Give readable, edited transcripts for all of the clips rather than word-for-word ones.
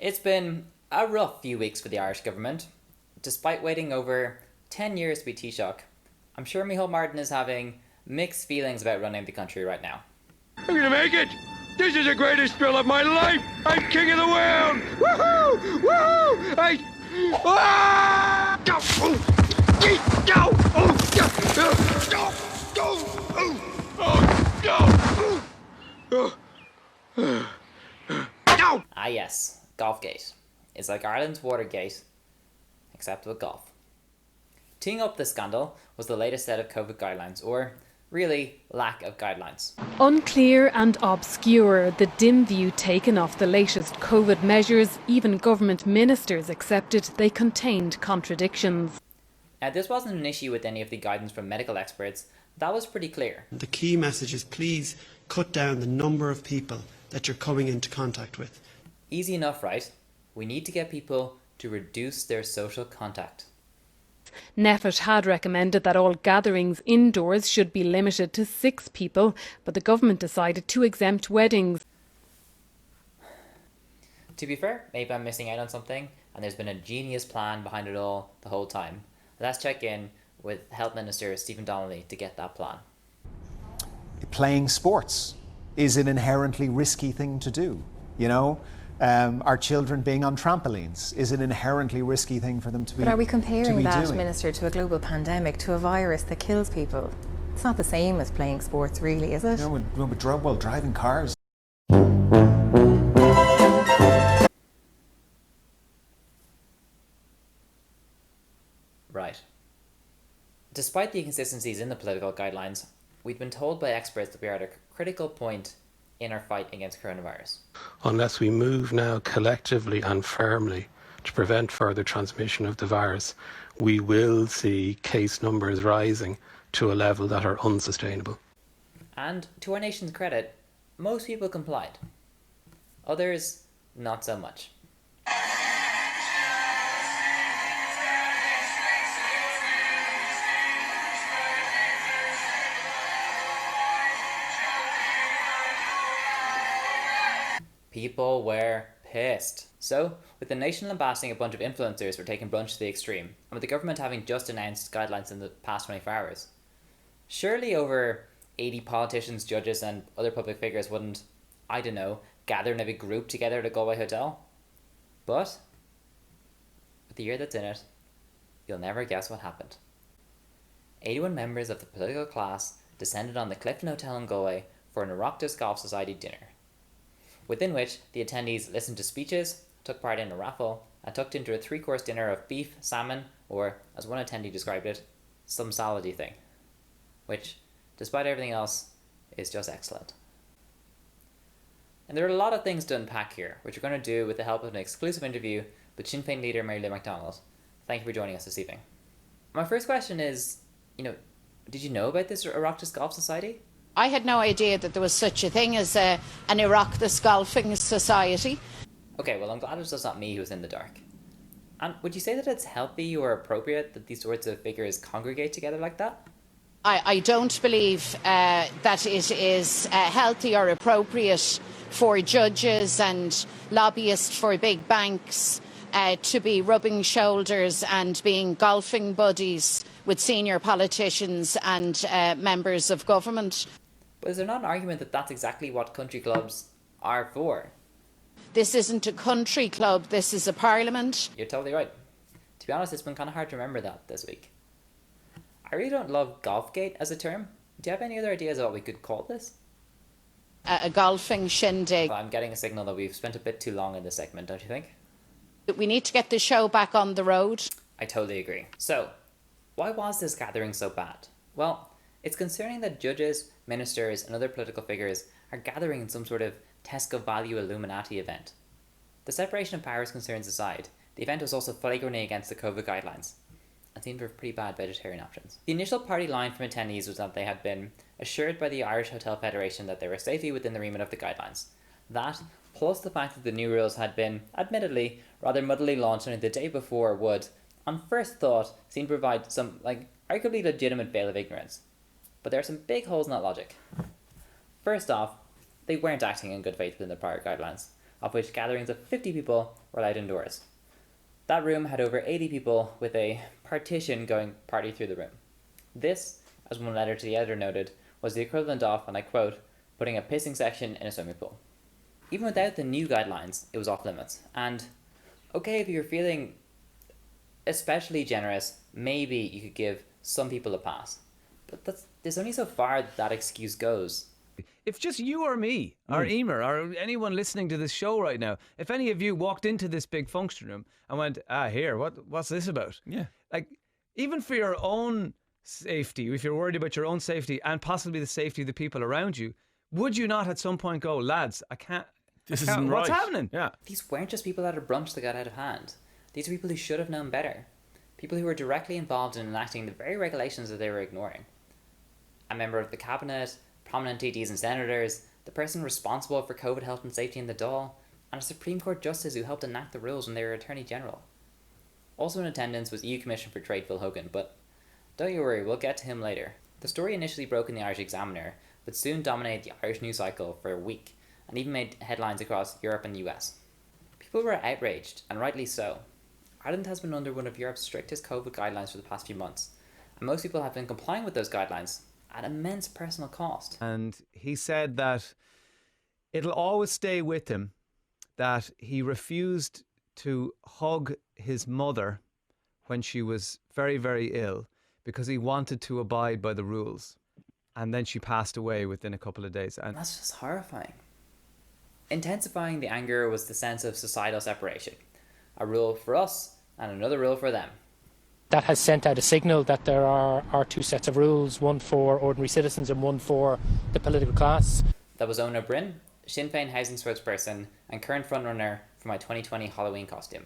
It's been a rough few weeks for the Irish government. Despite waiting over 10 years to be Taoiseach, I'm sure Micheál Martin is having mixed feelings about running the country right now. I'm gonna make it! This is the greatest thrill of my life! I'm king of the world! Woohoo! Woohoo! Ah! Go! Oh! Go! Oh! Go! Go! Oh! Go! Oh! Go! Ah yes, GolfGate. It's like Ireland's Watergate, except with golf. Teeing up the scandal was the latest set of COVID guidelines, or really, lack of guidelines. Unclear and obscure, the dim view taken of the latest COVID measures, even government ministers accepted they contained contradictions. Now, this wasn't an issue with any of the guidance from medical experts. That was pretty clear. The key message is please cut down the number of people that you're coming into contact with. Easy enough, right? We need to get people to reduce their social contact. NPHET had recommended that all gatherings indoors should be limited to 6 people, but the government decided to exempt weddings. To be fair, maybe I'm missing out on something, and there's been a genius plan behind it all the whole time. Let's check in with Health Minister Stephen Donnelly to get that plan. Playing sports is an inherently risky thing to do, you know? Our children being on trampolines is an inherently risky thing for them to be doing. But are we comparing that, Minister, to a global pandemic, to a virus that kills people? It's not the same as playing sports, really, is it? No, well, driving cars. Right. Despite the inconsistencies in the political guidelines, we've been told by experts that we are at a critical point in our fight against coronavirus. Unless we move now collectively and firmly to prevent further transmission of the virus, we will see case numbers rising to a level that are unsustainable. And to our nation's credit, most people complied. Others, not so much. People were pissed. So, with the nation lambasting a bunch of influencers for taking brunch to the extreme, and with the government having just announced guidelines in the past 24 hours, surely over 80 politicians, judges and other public figures wouldn't, I don't know, gather in a big group together at a Galway hotel? But, with the year that's in it, you'll never guess what happened. 81 members of the political class descended on the Clifton Hotel in Galway for an Oireachtas Golf Society dinner, within which the attendees listened to speeches, took part in a raffle, and tucked into a 3-course dinner of beef, salmon, or, as one attendee described it, some salady thing. Which, despite everything else, is just excellent. And there are a lot of things to unpack here, which we're going to do with the help of an exclusive interview with Sinn Féin leader Mary Lou McDonald. Thank you for joining us this evening. My first question is, did you know about this Oireachtas Golf Society? I had no idea that there was such a thing as an Oireachtas Golfing Society. Okay, well, I'm glad it was just not me who was in the dark. And would you say that it's healthy or appropriate that these sorts of figures congregate together like that? I don't believe that it is healthy or appropriate for judges and lobbyists for big banks to be rubbing shoulders and being golfing buddies with senior politicians and members of government. But is there not an argument that that's exactly what country clubs are for? This isn't a country club, this is a parliament. You're totally right. To be honest, it's been kind of hard to remember that this week. I really don't love GolfGate as a term. Do you have any other ideas of what we could call this? A golfing shindig. I'm getting a signal that we've spent a bit too long in this segment, don't you think? We need to get the show back on the road. I totally agree. So, why was this gathering so bad? Well, it's concerning that judges, ministers and other political figures are gathering in some sort of Tesco Value Illuminati event. The separation of powers concerns aside, the event was also flagrantly against the COVID guidelines and seemed to have pretty bad vegetarian options. The initial party line from attendees was that they had been assured by the Irish Hotel Federation that they were safely within the remit of the guidelines. That, plus the fact that the new rules had been, admittedly, rather muddily launched only the day before would, on first thought, seem to provide some, arguably legitimate veil of ignorance. But there are some big holes in that logic. First off, they weren't acting in good faith within the prior guidelines. of which gatherings of 50 people were allowed indoors. That room had over 80 people with a partition going partly through the room. This, as one letter to the editor noted, was the equivalent of, and I quote, putting a pissing section in a swimming pool. Even without the new guidelines, it was off limits. And okay, if you're feeling especially generous, maybe you could give some people a pass. But there's only so far that excuse goes. If just you or me, or Emer, or anyone listening to this show right now, if any of you walked into this big function room and went, here, what's this about? Yeah. Like, even for your own safety, if you're worried about your own safety and possibly the safety of the people around you, would you not at some point go, lads, This isn't right. What's happening? Yeah. These weren't just people at a brunch that got out of hand. These are people who should have known better. People who were directly involved in enacting the very regulations that they were ignoring. A member of the cabinet, prominent TDs and senators, the person responsible for COVID health and safety in the Dáil, and a Supreme Court justice who helped enact the rules when they were Attorney General. Also in attendance was EU Commissioner for Trade Phil Hogan, but don't you worry, we'll get to him later. The story initially broke in the Irish Examiner, but soon dominated the Irish news cycle for a week, and even made headlines across Europe and the US. People were outraged, and rightly so. Ireland has been under one of Europe's strictest COVID guidelines for the past few months, and most people have been complying with those guidelines at immense personal cost. And he said that it'll always stay with him that he refused to hug his mother when she was very, very ill because he wanted to abide by the rules. And then she passed away within a couple of days. And that's just horrifying. Intensifying the anger was the sense of societal separation. A rule for us and another rule for them. That has sent out a signal that there are two sets of rules, one for ordinary citizens and one for the political class. That was Ona Bryn, Sinn Féin housing spokesperson and current frontrunner for my 2020 Halloween costume.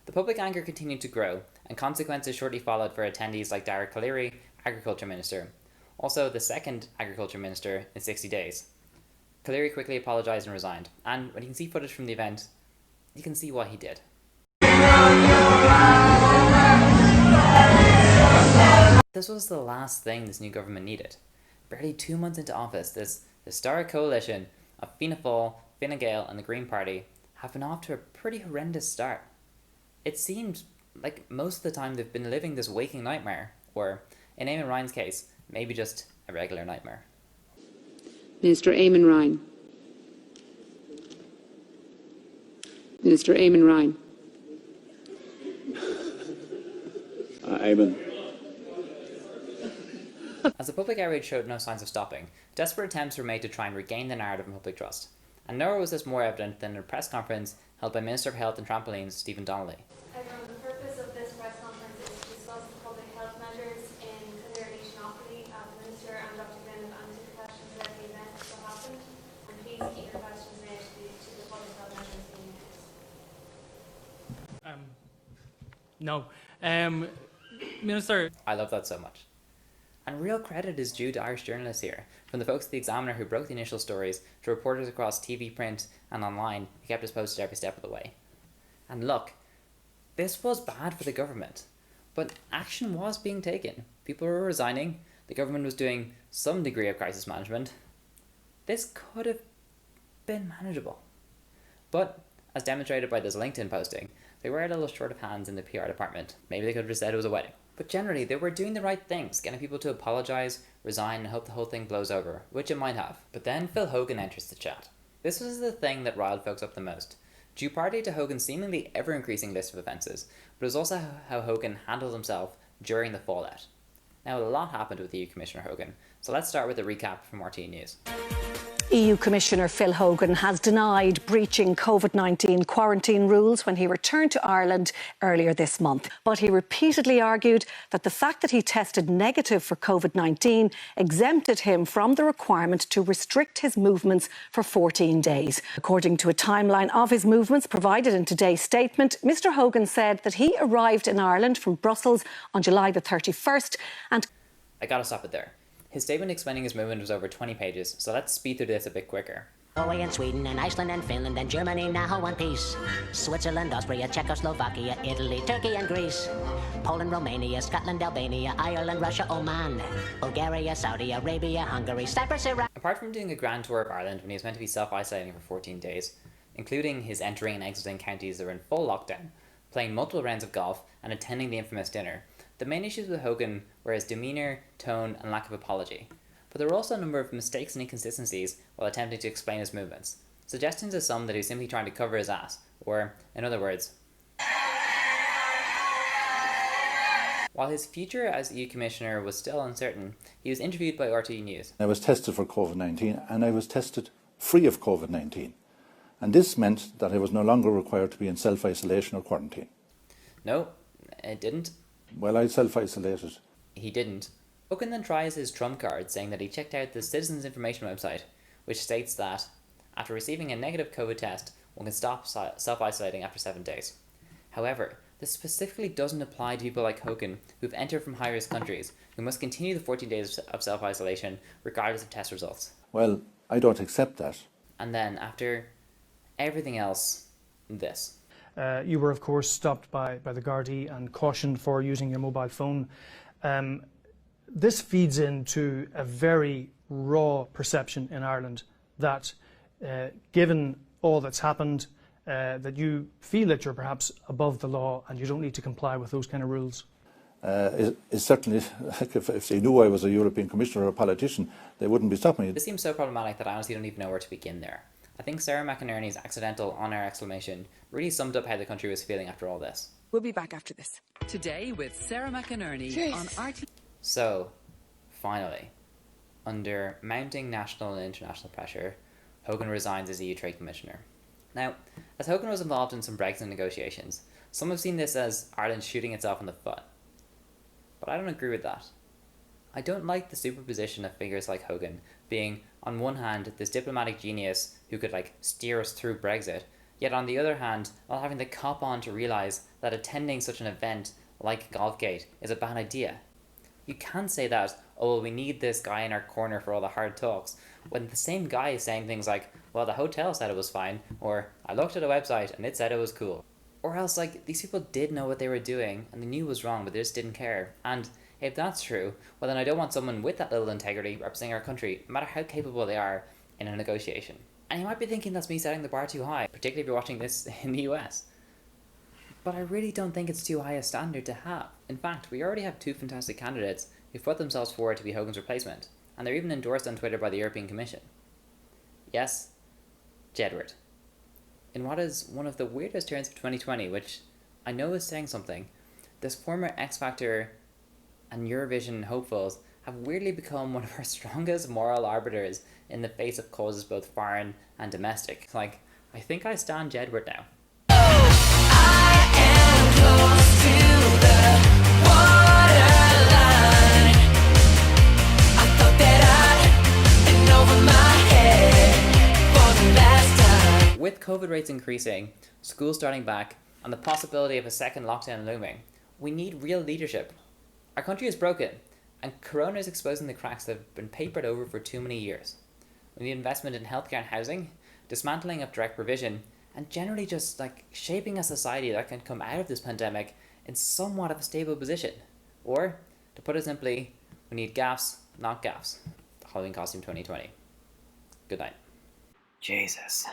The public anger continued to grow, and consequences shortly followed for attendees like Dara Calleary, Agriculture Minister, also the second Agriculture Minister in 60 days. Calleary quickly apologised and resigned, and when you can see footage from the event, you can see what he did. This was the last thing this new government needed. Barely 2 months into office, this historic coalition of Fianna Fáil, Fine Gael and the Green Party have been off to a pretty horrendous start. It seemed like most of the time they've been living this waking nightmare, or, in Eamon Ryan's case, maybe just a regular nightmare. Minister Eamon Ryan. Minister Eamon Ryan. Eamon. As the public outrage showed no signs of stopping, desperate attempts were made to try and regain the narrative and public trust. And nowhere was this more evident than in a press conference held by Minister of Health and Trampolines, Stephen Donnelly. The purpose of this press conference is to discuss the public health measures in Kildare Nationopoli. The Minister and Dr. Glynn have answered the questions about the events that happened, and please keep your questions made to the public health measures being used. No. Minister. I love that so much. And real credit is due to Irish journalists here, from the folks at the Examiner who broke the initial stories to reporters across TV, print and online who kept us posted every step of the way. And look, this was bad for the government, but action was being taken. People were resigning, the government was doing some degree of crisis management. This could have been manageable. But, as demonstrated by this LinkedIn posting, they were a little short of hands in the PR department. Maybe they could have just said it was a wedding. But generally, they were doing the right things, getting people to apologise, resign and hope the whole thing blows over, which it might have. But then Phil Hogan enters the chat. This was the thing that riled folks up the most, due partly to Hogan's seemingly ever-increasing list of offences, but it was also how Hogan handled himself during the fallout. Now, a lot happened with EU Commissioner Hogan, so let's start with a recap from RT News. EU Commissioner Phil Hogan has denied breaching COVID-19 quarantine rules when he returned to Ireland earlier this month. But he repeatedly argued that the fact that he tested negative for COVID-19 exempted him from the requirement to restrict his movements for 14 days. According to a timeline of his movements provided in today's statement, Mr Hogan said that he arrived in Ireland from Brussels on July the 31st and... I gotta stop it there. His statement explaining his movement was over 20 pages, so let's speed through this a bit quicker. Norway and Sweden and Iceland and Finland and Germany now one piece. Switzerland, Austria, Czechoslovakia, Italy, Turkey and Greece. Poland, Romania, Scotland, Albania, Ireland, Russia, Oman. Bulgaria, Saudi Arabia, Hungary, Cyprus, Iraq. Apart from doing a grand tour of Ireland when he was meant to be self-isolating for 14 days, including his entering and exiting counties that were in full lockdown, playing multiple rounds of golf, and attending the infamous dinner. The main issues with Hogan were his demeanour, tone, and lack of apology. But there were also a number of mistakes and inconsistencies while attempting to explain his movements. Suggestions of some that he was simply trying to cover his ass, or, in other words, while his future as EU Commissioner was still uncertain, he was interviewed by RTE News. I was tested for COVID-19 and I was tested free of COVID-19. And this meant that I was no longer required to be in self-isolation or quarantine. No, it didn't. Well, I self-isolated. He didn't. Hogan then tries his trump card, saying that he checked out the Citizens Information website, which states that after receiving a negative COVID test, one can stop self-isolating after 7 days. However, this specifically doesn't apply to people like Hogan who've entered from high-risk countries, who must continue the 14 days of self-isolation regardless of test results. Well, I don't accept that. And then, after everything else, this. You were, of course, stopped by the Gardaí and cautioned for using your mobile phone. This feeds into a very raw perception in Ireland that, given all that's happened, that you feel that you're perhaps above the law and you don't need to comply with those kind of rules. It's certainly, like if they knew I was a European Commissioner or a politician, they wouldn't be stopping me. This seems so problematic that I honestly don't even know where to begin there. I think Sarah McInerney's accidental on-air exclamation really summed up how the country was feeling after all this. We'll be back after this. Today with Sarah McInerney on RT. So, finally, under mounting national and international pressure, Hogan resigns as EU Trade Commissioner. Now, as Hogan was involved in some Brexit negotiations, some have seen this as Ireland shooting itself in the foot. But I don't agree with that. I don't like the superposition of figures like Hogan being, on one hand, this diplomatic genius who could, steer us through Brexit, yet on the other hand, not having the cop on to realise that attending such an event like GolfGate is a bad idea. You can't say that, oh, well, we need this guy in our corner for all the hard talks, when the same guy is saying things like, well, the hotel said it was fine, or I looked at a website and it said it was cool. Or else, these people did know what they were doing and they knew it was wrong, but they just didn't care. And if that's true, well, then I don't want someone with that little integrity representing our country, no matter how capable they are in a negotiation. And you might be thinking that's me setting the bar too high, particularly if you're watching this in the US. But I really don't think it's too high a standard to have. In fact, we already have two fantastic candidates who put themselves forward to be Hogan's replacement, and they're even endorsed on Twitter by the European Commission. Yes, Jedward. In what is one of the weirdest turns of 2020, which I know is saying something, this former X Factor and Eurovision hopefuls have weirdly become one of our strongest moral arbiters in the face of causes both foreign and domestic. I think I stand Jedward now. With COVID rates increasing, schools starting back, and the possibility of a second lockdown looming, we need real leadership. Our country is broken, and Corona is exposing the cracks that have been papered over for too many years. We need investment in healthcare and housing, dismantling of direct provision, and generally just shaping a society that can come out of this pandemic in somewhat of a stable position. Or, to put it simply, we need gaffs, not gaffs. Halloween costume 2020. Good night. Jesus.